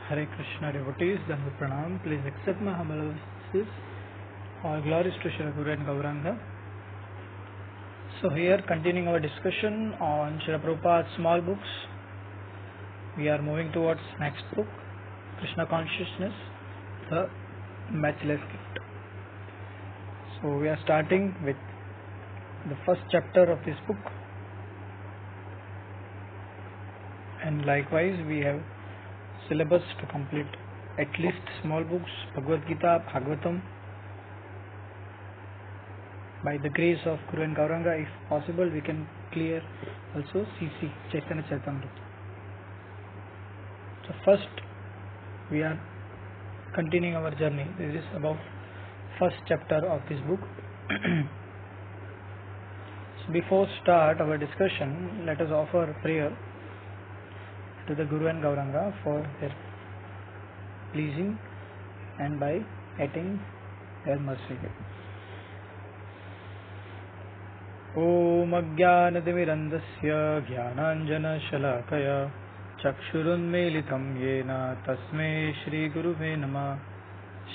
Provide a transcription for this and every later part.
Hare Krishna devotees, Dhanva Pranam. Please accept my humble obeisances. All glories to Shri Guru and Gauranga. So here, continuing our discussion on Srila Prabhupada's small books, we are moving towards next book, Kṛṣṇa Consciousness, the Matchless Gift. So we are starting with the first chapter of this book, and likewise we have syllabus to complete at least small books, Bhagavad Gita, Bhagavatam. By the grace of Guru and Gauranga, if possible, we can clear also CC, Chaitanya Charitamrita. So first, we are continuing our journey. This is about first chapter of this book. So before start our discussion, let us offer prayer to the Guru and Gauranga for their pleasing and by attaining their mercy. Om Ajnanatirmirandasya Jnananjana Shalakaya Chakshurunmilitam Yena Tasmai Shri Guruve Namah.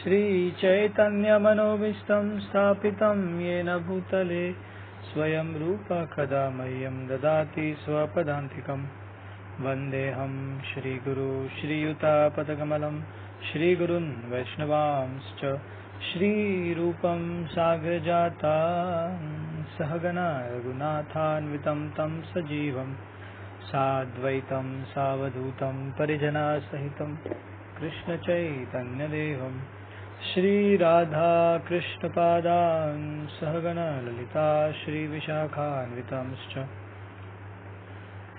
Shri Chaitanya Manobishtam Sthapitam Yena Bhutale Swayam Rupa Kadamayam Dadati Swapadantikam Vandeham Shri Guru Shri Yuta Padakamalam Shri Gurun Vaishnavamscha Shri Rupam Sagrajata Sahagana Raghunathanvitam Tam Sajivam Sadvaitam Savadhutam Parijana Sahitam Krishna Chaitanya Devam Shri Radha Krishna Padan Sahagana Lalita Shri Vishakhanvitamscha.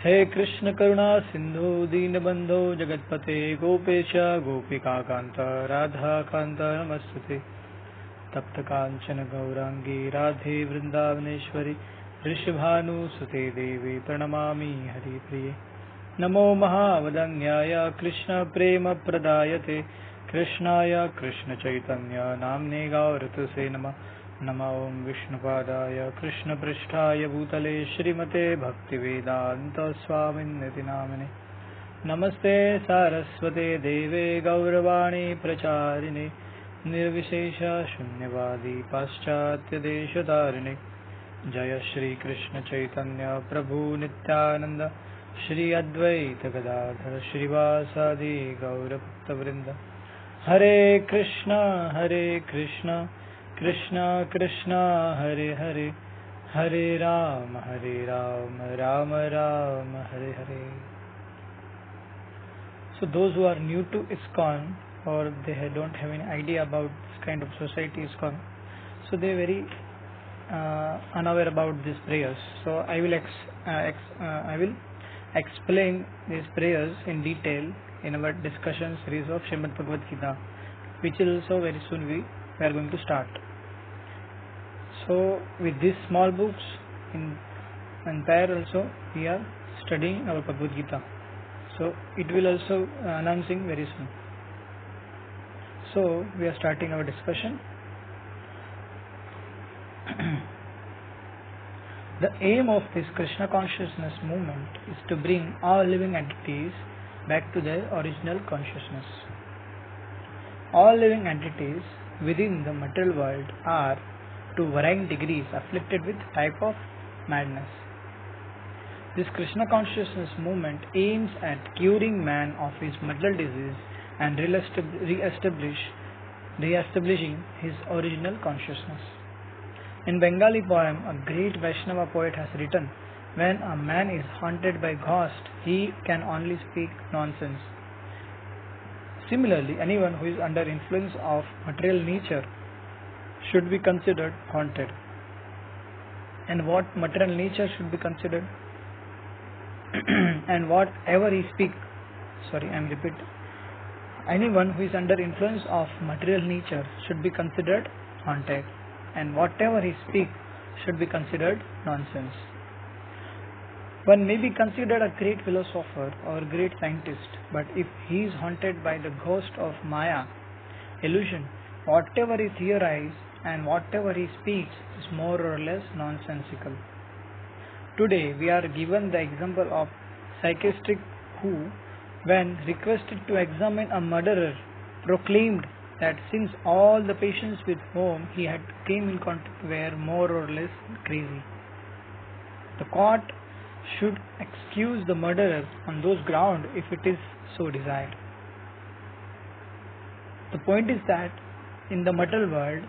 He Krishna Karuna Sindhu Deenabandho Jagatpate Gopesha Gopika Kanta Radha Kanta Namastate Tapta Kanchana Gaurangi Radhe Vrindavaneshwari Rishabhanu Sute Devi Pranamami Hari Priye. Namo Mahavadanyaya Krishna Prema Pradayate Krishnaya Krishna Chaitanya Namne Gauratase Namah. Namo Om Vishnupadaya Krishna Pristhaya Bhutale Shrimate Bhaktivedanta Swaminiti Namane. Namaste Saraswate Deve Gauravani Pracharine Nirvishesha Shunyavadi Paschatya Deshatarine. Jaya Shri Krishna Chaitanya Prabhu Nityananda Shri Advaita Gadadhar Shrivasadi Gaurabhakta Vrinda. Hare Krishna Hare Krishna Krishna Krishna Hare Hare Hare Ram Hare Ram Ram Ram Hare Hare. So those who are new to ISKCON or they don't have any idea about this kind of society ISKCON, so they are very unaware about these prayers. So I will explain these prayers in detail in our discussion series of Srimad Bhagavad Gita, which is also very soon we are going to start. So with these small books in pair also we are studying our Bhagavad Gita. So it will also announcing very soon. So we are starting our discussion. The aim of this Kṛṣṇa consciousness movement is to bring all living entities back to their original consciousness. All living entities within the material world are to varying degrees afflicted with type of madness. This Kṛṣṇa consciousness movement aims at curing man of his material disease and re-establishing his original consciousness. In Bengali poem, a great Vaishnava poet has written, when a man is haunted by ghost, he can only speak nonsense. Similarly, anyone who is under influence of material nature should be considered haunted. And what material nature should be considered? And whatever he speaks, anyone who is under influence of material nature should be considered haunted. And whatever he speaks should be considered nonsense. One may be considered a great philosopher or great scientist, but if he is haunted by the ghost of Maya, illusion, whatever he theorizes and whatever he speaks is more or less nonsensical. Today we are given the example of psychiatrist who when requested to examine a murderer, proclaimed that since all the patients with whom he had came in contact were more or less crazy, the court should excuse the murderer on those grounds if it is so desired. The point is that in the material world,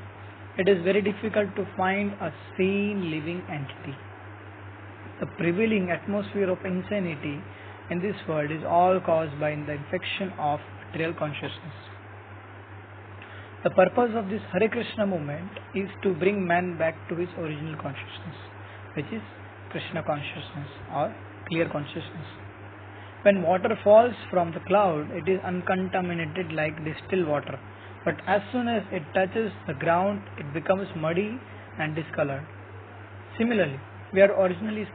it is very difficult to find a sane living entity. The prevailing atmosphere of insanity in this world is all caused by the infection of material consciousness. The purpose of this Hare Krishna movement is to bring man back to his original consciousness, which is Kṛṣṇa consciousness or clear consciousness. When water falls from the cloud, it is uncontaminated like distilled water, but as soon as it touches the ground, it becomes muddy and discolored. Similarly, we are originally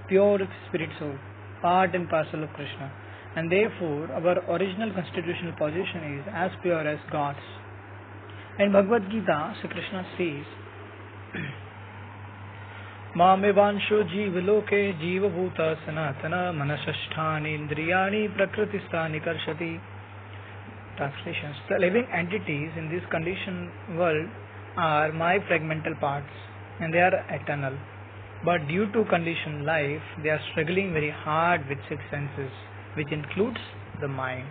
pure spirit soul, part and parcel of Kṛṣṇa, and therefore our original constitutional position is as pure as God's. In Bhagavad Gita, Sri Krishna says, Mamevansho jivaloke jivabhuta sanatana manasasthani indriyani prakritistani karshati. Translations. The living entities in this conditioned world are my fragmental parts, and they are eternal. But due to conditioned life, they are struggling very hard with six senses, which includes the mind.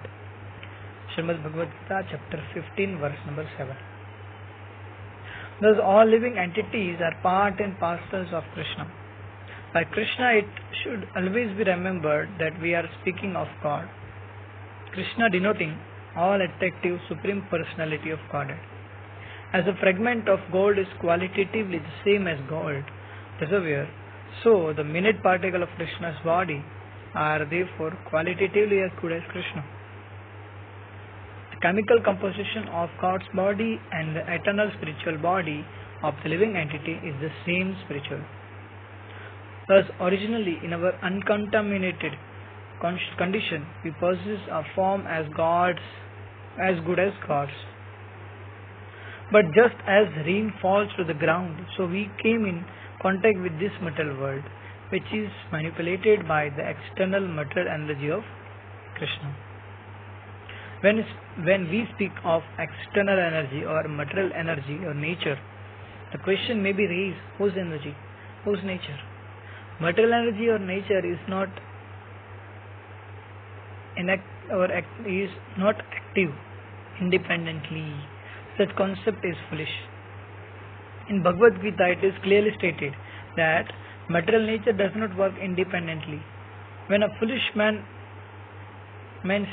Srimad Bhagavad Gita, chapter 15, verse number 7. Thus, all living entities are part and parcels of Kṛṣṇa. By Kṛṣṇa, it should always be remembered that we are speaking of God. Kṛṣṇa denoting all attractive Supreme Personality of Godhead. As a fragment of gold is qualitatively the same as gold, reservoir, so the minute particle of Kṛṣṇa's body are therefore qualitatively as good as Kṛṣṇa. The chemical composition of God's body and the eternal spiritual body of the living entity is the same spiritual. Thus, originally in our uncontaminated condition, we possess a form as good as God's. But just as rain falls to the ground, so we came in contact with this material world, which is manipulated by the external material energy of Kṛṣṇa. When we speak of external energy or material energy or nature, the question may be raised, whose energy, whose nature? Material energy or nature is not active independently. Such concept is foolish. In Bhagavad Gita, it is clearly stated that material nature does not work independently. When a foolish man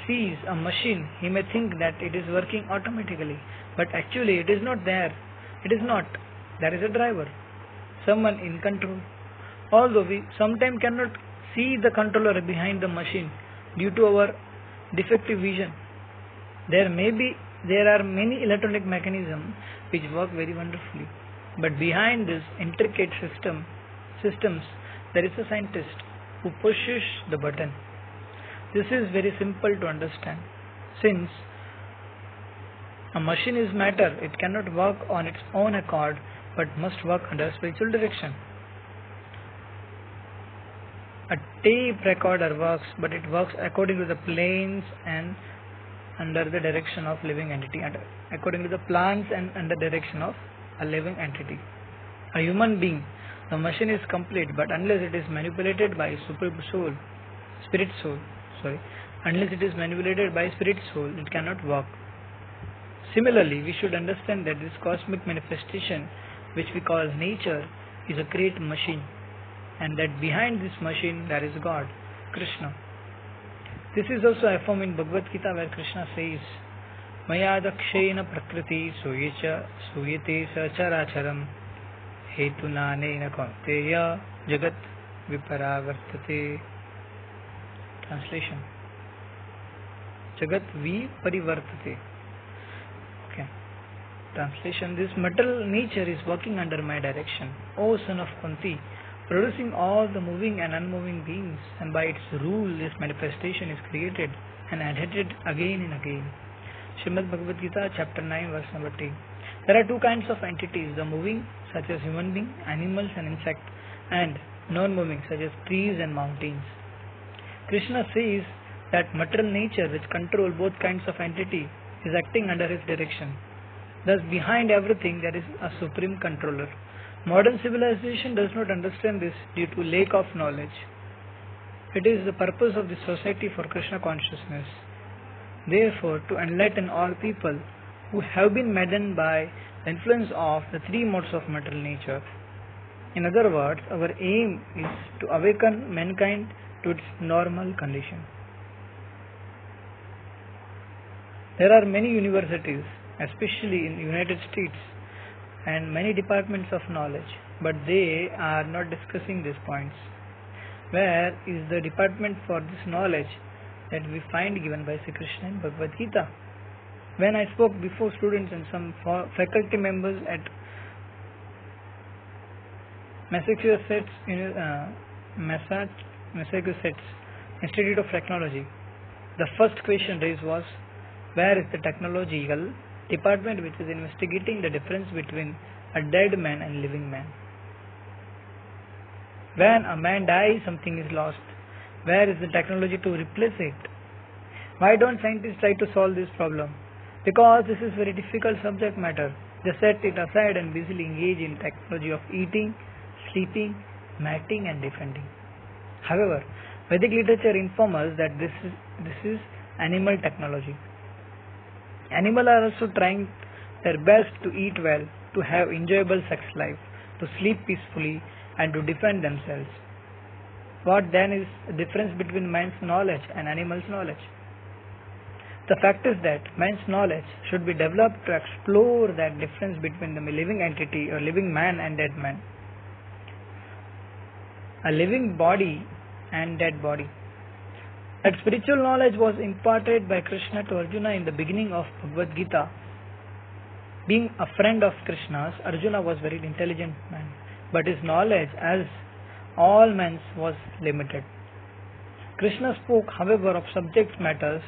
sees a machine, he may think that it is working automatically, but actually it is not there. It is not. There is a driver, someone in control. Although we sometimes cannot see the controller behind the machine due to our defective vision, there are many electronic mechanisms which work very wonderfully. But behind this intricate systems, there is a scientist who pushes the button. This is very simple to understand. Since a machine is matter, it cannot work on its own accord, but must work under spiritual direction. A tape recorder works, but it works according to the planes and under the direction of living entity, according to the plans and under direction of a living entity. A human being, the machine is complete, but unless it is manipulated by spirit soul, it cannot work. Similarly, we should understand that this cosmic manifestation, which we call nature, is a great machine, and that behind this machine there is God, Kṛṣṇa. This is also affirmed in Bhagavad Gita, where Kṛṣṇa says, Maya dakshena prakriti suyate sacharacharam hetuna nena kaunteya jagat viparavartate. Translation. Jagat viparivartate. Okay. Translation. This material nature is working under my direction, O son of Kunti, producing all the moving and unmoving beings, and by its rule this manifestation is created and edited again and again. Srimad Bhagavad Gita, chapter 9, verse number 10. There are two kinds of entities, the moving, such as human beings, animals and insects, and non-moving, such as trees and mountains. Kṛṣṇa says that material nature which control both kinds of entity is acting under his direction. Thus behind everything there is a supreme controller. Modern civilization does not understand this due to lack of knowledge. It is the purpose of the society for Kṛṣṇa consciousness. Therefore, to enlighten all people who have been maddened by the influence of the three modes of material nature. In other words, our aim is to awaken mankind to its normal condition. There are many universities, especially in United States, and many departments of knowledge, but they are not discussing these points. Where is the department for this knowledge that we find given by Sri Kṛṣṇa in Bhagavad Gita? When I spoke before students and some faculty members at Massachusetts Institute of Technology, the first question raised was, where is the technological department which is investigating the difference between a dead man and living man? When a man dies, something is lost. Where is the technology to replace it? Why don't scientists try to solve this problem? Because this is very difficult subject matter. They set it aside and busily engage in technology of eating, sleeping, mating and defending. However, Vedic literature informs us that this is animal technology. Animals are also trying their best to eat well, to have enjoyable sex life, to sleep peacefully and to defend themselves. What then is the difference between man's knowledge and animal's knowledge? The fact is that man's knowledge should be developed to explore that difference between the living entity or living man and dead man, a living body and dead body. That spiritual knowledge was imparted by Kṛṣṇa to Arjuna in the beginning of Bhagavad Gita. Being a friend of Kṛṣṇa's, Arjuna was a very intelligent man, but his knowledge, as all men's, was limited. Kṛṣṇa spoke, however, of subject matters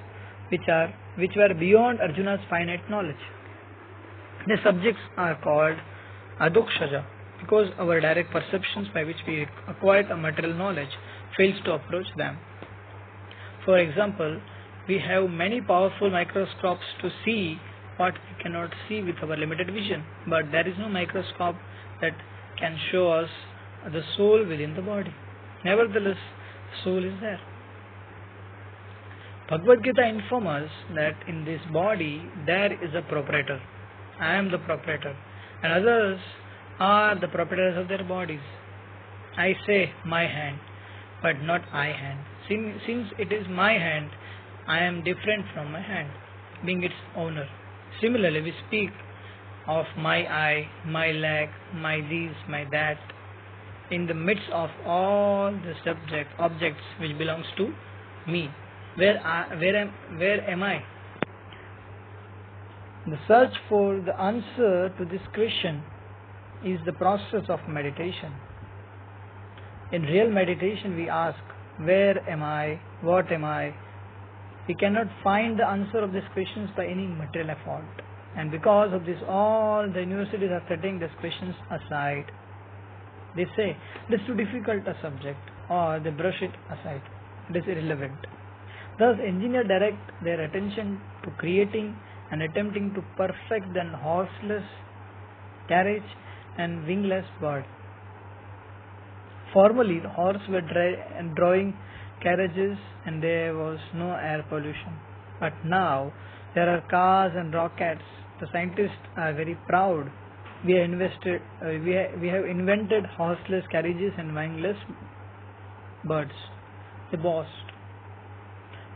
which were beyond Arjuna's finite knowledge. The subjects are called adokshaja because our direct perceptions by which we acquire a material knowledge fails to approach them. For example, we have many powerful microscopes to see what we cannot see with our limited vision, but there is no microscope that can show us the soul within the body. Nevertheless, soul is there. Bhagavad Gita informs us that in this body there is a proprietor. I am the proprietor, and others are the proprietors of their bodies. I say my hand, but not I hand. Since it is my hand, I am different from my hand, being its owner. Similarly, we speak of my eye, my leg, my this, my that, in the midst of all the objects which belongs to me. Where am I? The search for the answer to this question is the process of meditation. In real meditation, we ask, where am I? What am I? We cannot find the answer of these questions by any material effort. And because of this, all the universities are setting these questions aside. They say, it is too difficult a subject, or they brush it aside. It is irrelevant. Thus, engineers direct their attention to creating and attempting to perfect the horseless carriage and wingless bird. Formerly, the horse were drawing carriages and there was no air pollution. But now, there are cars and rockets. The scientists are very proud. We have invented horseless carriages and wingless birds. They boast.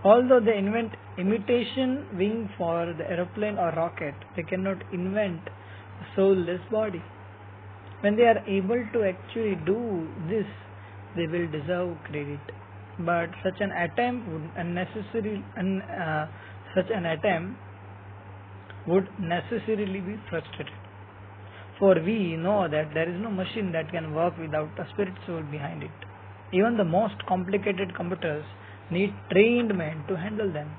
Although they invent imitation wing for the aeroplane or rocket, they cannot invent a soulless body. When they are able to actually do this, they will deserve credit. But such an attempt would necessarily be frustrated. For we know that there is no machine that can work without a spirit soul behind it. Even the most complicated computers need trained men to handle them.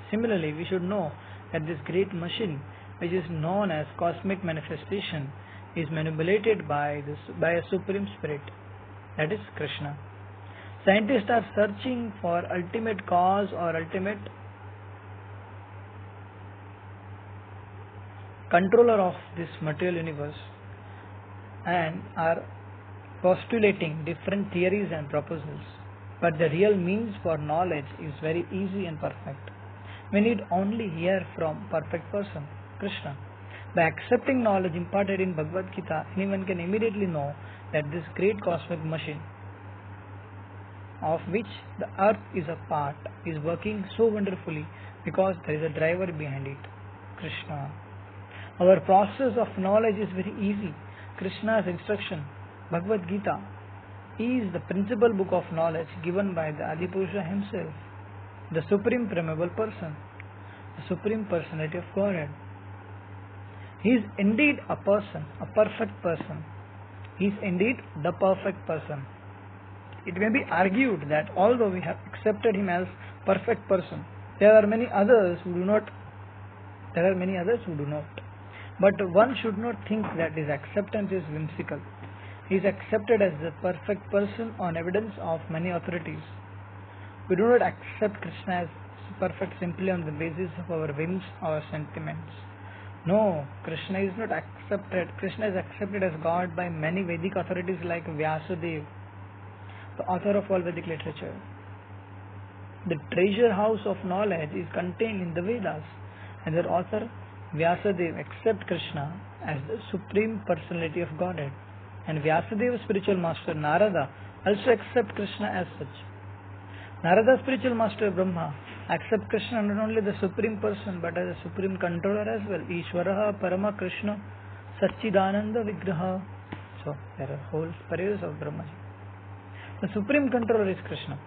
Similarly, we should know that this great machine, which is known as cosmic manifestation, is manipulated by a supreme spirit, that is Kṛṣṇa. Scientists are searching for ultimate cause or ultimate controller of this material universe and are postulating different theories and proposals. But the real means for knowledge is very easy and perfect. We need only hear from perfect person, Kṛṣṇa. By accepting knowledge imparted in Bhagavad Gita, anyone can immediately know that this great cosmic machine, of which the earth is a part, is working so wonderfully because there is a driver behind it, Kṛṣṇa. Our process of knowledge is very easy. Krishna's instruction, Bhagavad Gita, is the principal book of knowledge given by the Adipurusha himself, the Supreme Premeable Person, the Supreme Personality of Godhead. He is indeed a person, a perfect person. He is indeed the perfect person. It may be argued that although we have accepted him as perfect person, there are many others who do not. But one should not think that his acceptance is whimsical. He is accepted as the perfect person on evidence of many authorities. We do not accept Kṛṣṇa as perfect simply on the basis of our whims or sentiments. No, Kṛṣṇa is not accepted. Kṛṣṇa is accepted as God by many Vedic authorities like Vyasadeva, the author of all Vedic literature. The treasure house of knowledge is contained in the Vedas, and their author Vyasadeva accepts Kṛṣṇa as the Supreme Personality of Godhead, and Vyasadeva's spiritual master Narada also accepts Kṛṣṇa as such. Narada's spiritual master Brahma accepts Kṛṣṇa not only the Supreme Person but as a Supreme Controller as well. Ishvaraha Parama Kṛṣṇa Satchidananda Vigraha. So there are whole prayers of Brahmaji. The Supreme Controller is Kṛṣṇa.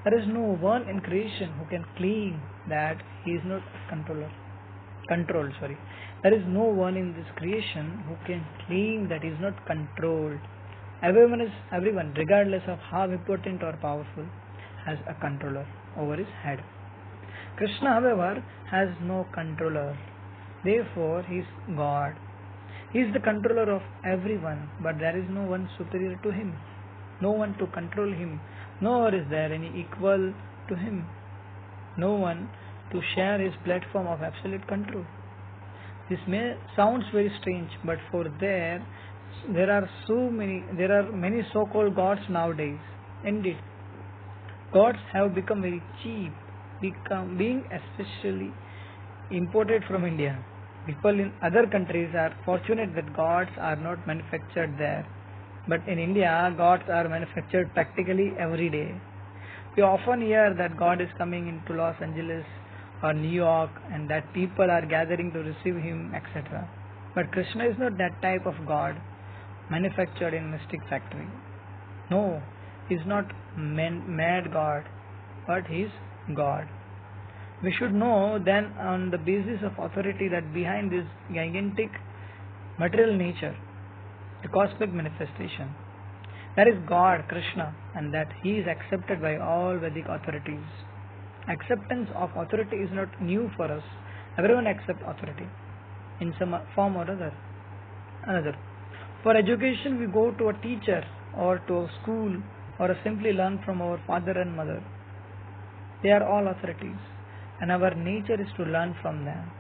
There is no one in creation who can claim that he is not controlled. There is no one in this creation who can claim that he is not controlled. Everyone, regardless of how important or powerful, has a controller over his head. Kṛṣṇa, however, has no controller. Therefore, he is God. He is the controller of everyone, but there is no one superior to him, no one to control him, nor is there any equal to him, no one to share his platform of absolute control. This may sounds very strange, but there are many so-called gods nowadays. Indeed, gods have become very cheap, being especially imported from India. People in other countries are fortunate that gods are not manufactured there, but in India, gods are manufactured practically every day. We often hear that God is coming into Los Angeles or New York and that people are gathering to receive him, etc. But Kṛṣṇa is not that type of God manufactured in mystic factory. No, he is not mad God, but he is God. We should know then on the basis of authority that behind this gigantic material nature, the cosmic manifestation, there is God, Kṛṣṇa, and that he is accepted by all Vedic authorities. Acceptance of authority is not new for us. Everyone accepts authority in some form or another. For education, we go to a teacher or to a school or simply learn from our father and mother. They are all authorities, and our nature is to learn from them.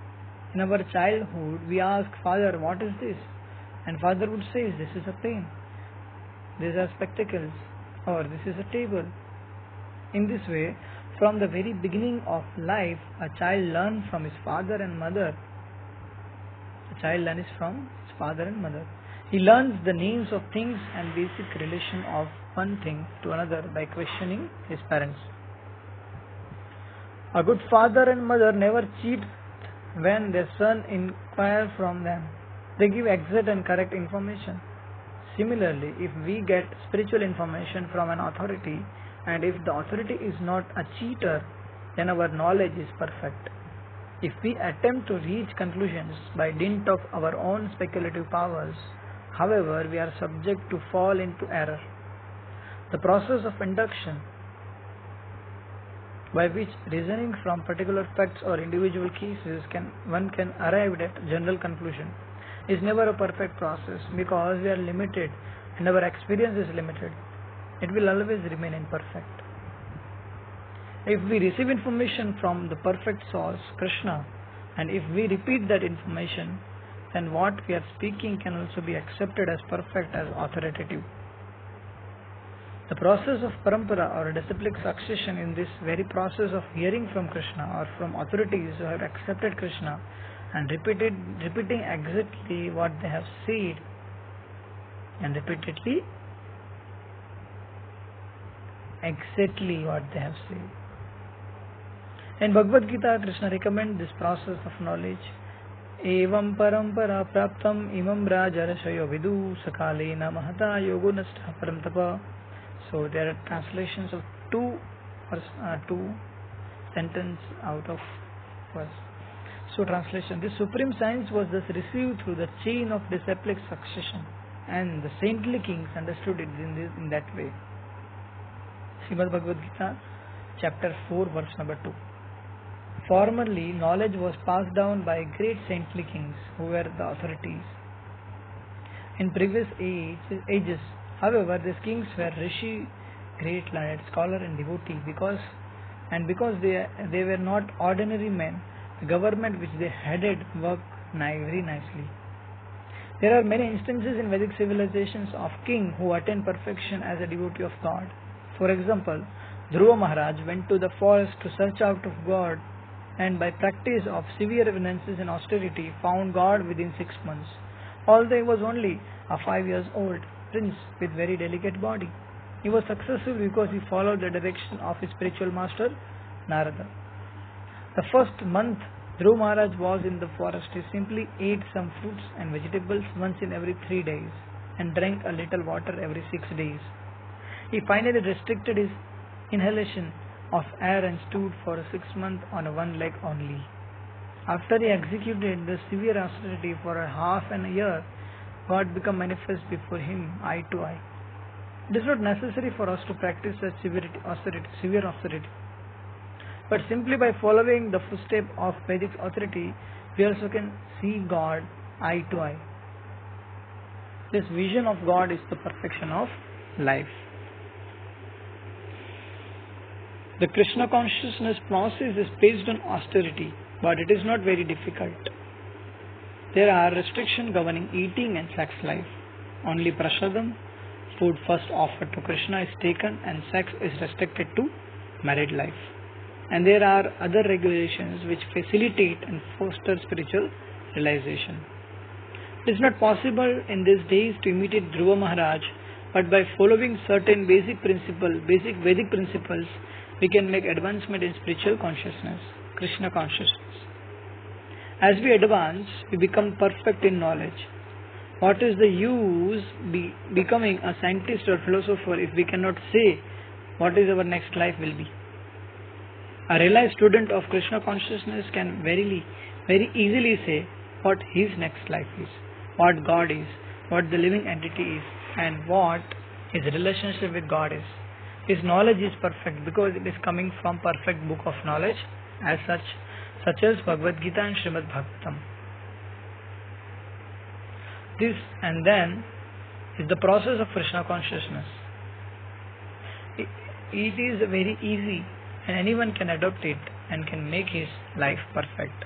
In our childhood, we ask, Father, what is this? And Father would say, this is a pen, these are spectacles, or this is a table. In this way, from the very beginning of life, a child learns from his father and mother. He learns the names of things and basic relation of one thing to another by questioning his parents. A good father and mother never cheat when their son inquires from them. They give exact and correct information. Similarly, if we get spiritual information from an authority, and if the authority is not a cheater, then our knowledge is perfect. If we attempt to reach conclusions by dint of our own speculative powers, however, we are subject to fall into error. The process of induction, by which reasoning from particular facts or individual cases one can arrive at general conclusion, is never a perfect process because we are limited and our experience is limited. it will always remain imperfect. If we receive information from the perfect source, Kṛṣṇa, and if we repeat that information, then what we are speaking can also be accepted as perfect, as authoritative. The process of parampara or disciplic succession in this very process of hearing from Kṛṣṇa or from authorities who have accepted Kṛṣṇa and repeating exactly what they have said and repeatedly exactly what they have said. In Bhagavad Gita, Kṛṣṇa recommends this process of knowledge. Evam parampara praptam imam rajarashayo vidu sakalena mahata yogo nastha paramtapa. So there are translations of two sentences out of verse. So translation: this supreme science was thus received through the chain of disciplic succession, and the saintly kings understood it in that way. Srimad Bhagavad Gita, chapter 4, verse number 2. Formerly, knowledge was passed down by great saintly kings who were the authorities. In previous ages, however, these kings were rishi, great learned scholar and devotee, because they were not ordinary men, the government which they headed worked very nicely. There are many instances in Vedic civilizations of king who attained perfection as a devotee of God. For example, Dhruva Maharaj went to the forest to search out of God, and by practice of severe penances and austerity found God within 6 months, although he was only a 5 years old prince with very delicate body. He was successful because he followed the direction of his spiritual master Narada. The first month Dhruva Maharaj was in the forest, he simply ate some fruits and vegetables once in every 3 days and drank a little water every 6 days. He finally restricted his inhalation of air and stood for 6 months on one leg only. After he executed the severe austerity for a half an year, God became manifest before him eye to eye. It is not necessary for us to practice such severe austerity, but simply by following the footsteps of Vedic authority, we also can see God eye to eye. This vision of God is the perfection of life. The Kṛṣṇa consciousness process is based on austerity, but it is not very difficult. There are restrictions governing eating and sex life. Only prasadam, food first offered to Kṛṣṇa, is taken, and sex is restricted to married life. And there are other regulations which facilitate and foster spiritual realization. It is not possible in these days to imitate Dhruva Maharaj, but by following certain basic Vedic principles, we can make advancement in spiritual consciousness, Kṛṣṇa consciousness. As we advance, we become perfect in knowledge. What is the use becoming a scientist or philosopher if we cannot say what is our next life will be? A realized student of Kṛṣṇa consciousness can very easily say what his next life is, what God is, what the living entity is, and what his relationship with God is. His knowledge is perfect because it is coming from perfect book of knowledge as such as Bhagavad Gita and Srimad Bhagavatam. This and then is the process of Kṛṣṇa consciousness. It is very easy and anyone can adopt it and can make his life perfect.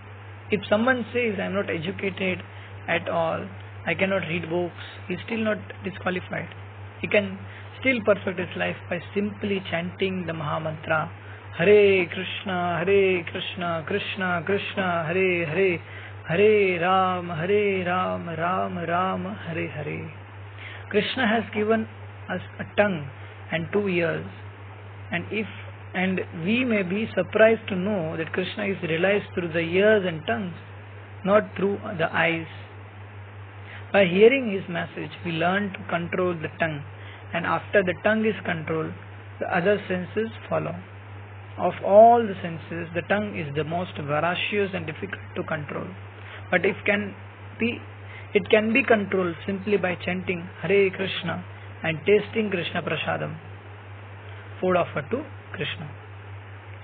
If someone says I am not educated at all, I cannot read books, he is still not disqualified. He can still perfect his life by simply chanting the Maha Mantra, Hare Kṛṣṇa, Kṛṣṇa Kṛṣṇa, Hare Hare, Hare Ram, Ram Ram, Hare Hare. Kṛṣṇa has given us a tongue and 2 ears, and we may be surprised to know that Kṛṣṇa is realized through the ears and tongues, not through the eyes. By hearing his message, we learn to control the tongue, and after the tongue is controlled, the other senses follow. Of all the senses, the tongue is the most voracious and difficult to control, but it can be controlled simply by chanting Hare Kṛṣṇa and tasting Kṛṣṇa prasadam, food offered to Kṛṣṇa.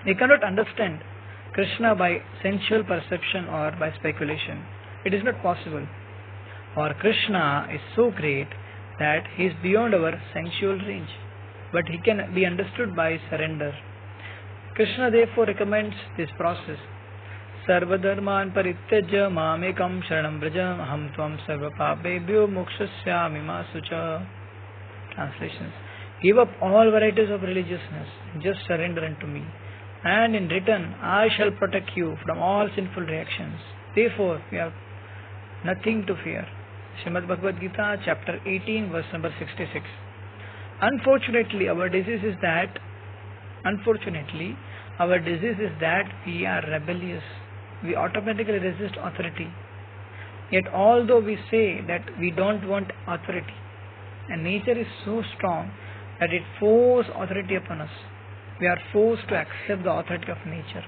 We cannot understand Kṛṣṇa by sensual perception or by speculation. It is not possible. For Kṛṣṇa is so great that he is beyond our sensual range. but he can be understood by surrender. Krishna therefore recommends this process. Sarvadharman parityajya mamekam sharanam vraja aham tvam sarva papebhyo mokshasyami ma sucha. Translations. Give up all varieties of religiousness, just surrender unto me, and in return I shall protect you from all sinful reactions. Therefore, we have nothing to fear. Srimad Bhagavad Gita, chapter 18, verse number 66. Unfortunately, our disease is that we are rebellious. We automatically resist authority. Yet, although we say that we don't want authority, and nature is so strong that it forces authority upon us, we are forced to accept the authority of nature.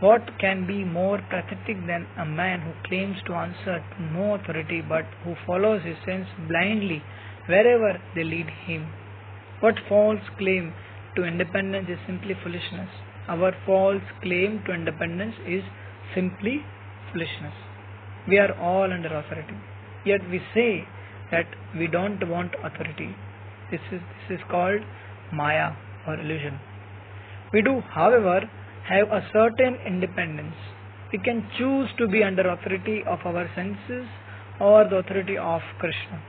What can be more pathetic than a man who claims to answer to no authority but who follows his sense blindly wherever they lead him? What false claim to independence is simply foolishness. Our false claim to independence is simply foolishness. We are all under authority, yet we say that we don't want authority. This is called Maya or illusion. We do, however, have a certain independence. We can choose to be under authority of our senses or the authority of Kṛṣṇa.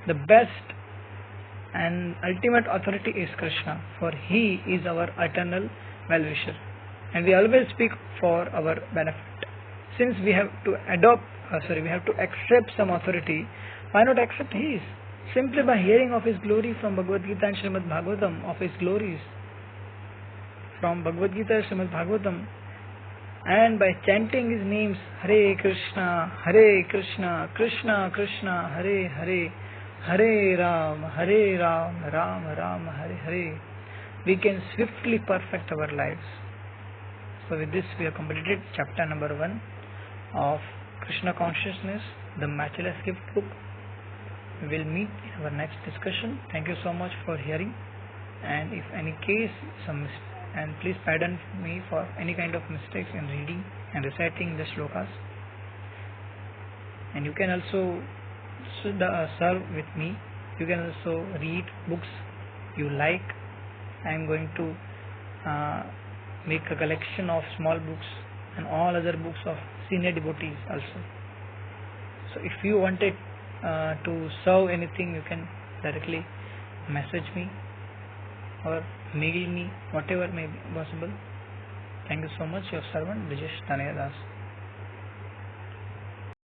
The best and ultimate authority is Kṛṣṇa, for he is our eternal well-wisher, and we always speak for our benefit. Since we have to accept some authority, why not accept his? Simply by hearing of his glory from Bhagavad Gita and Srimad Bhagavatam, of his glories from Bhagavad Gita and Srimad Bhagavatam, and by chanting his names, Hare Kṛṣṇa, Krishna Krishna, Hare Hare, Hare Ram, Ram Ram, Hare Hare, we can swiftly perfect our lives. So with this we have completed chapter number 1 of Krishna Consciousness, the Matchless Gift Book. We will meet in our next discussion. Thank you so much for hearing, and if any case and please pardon me for any kind of mistakes in reading and reciting the shlokas. And you can also serve with me. You can also read books you like. I am going to make a collection of small books and all other books of senior devotees also. So if you wanted to serve anything, you can directly message me or mail me, whatever may be possible. Thank you so much. Your servant Brijesh Tanaya Das.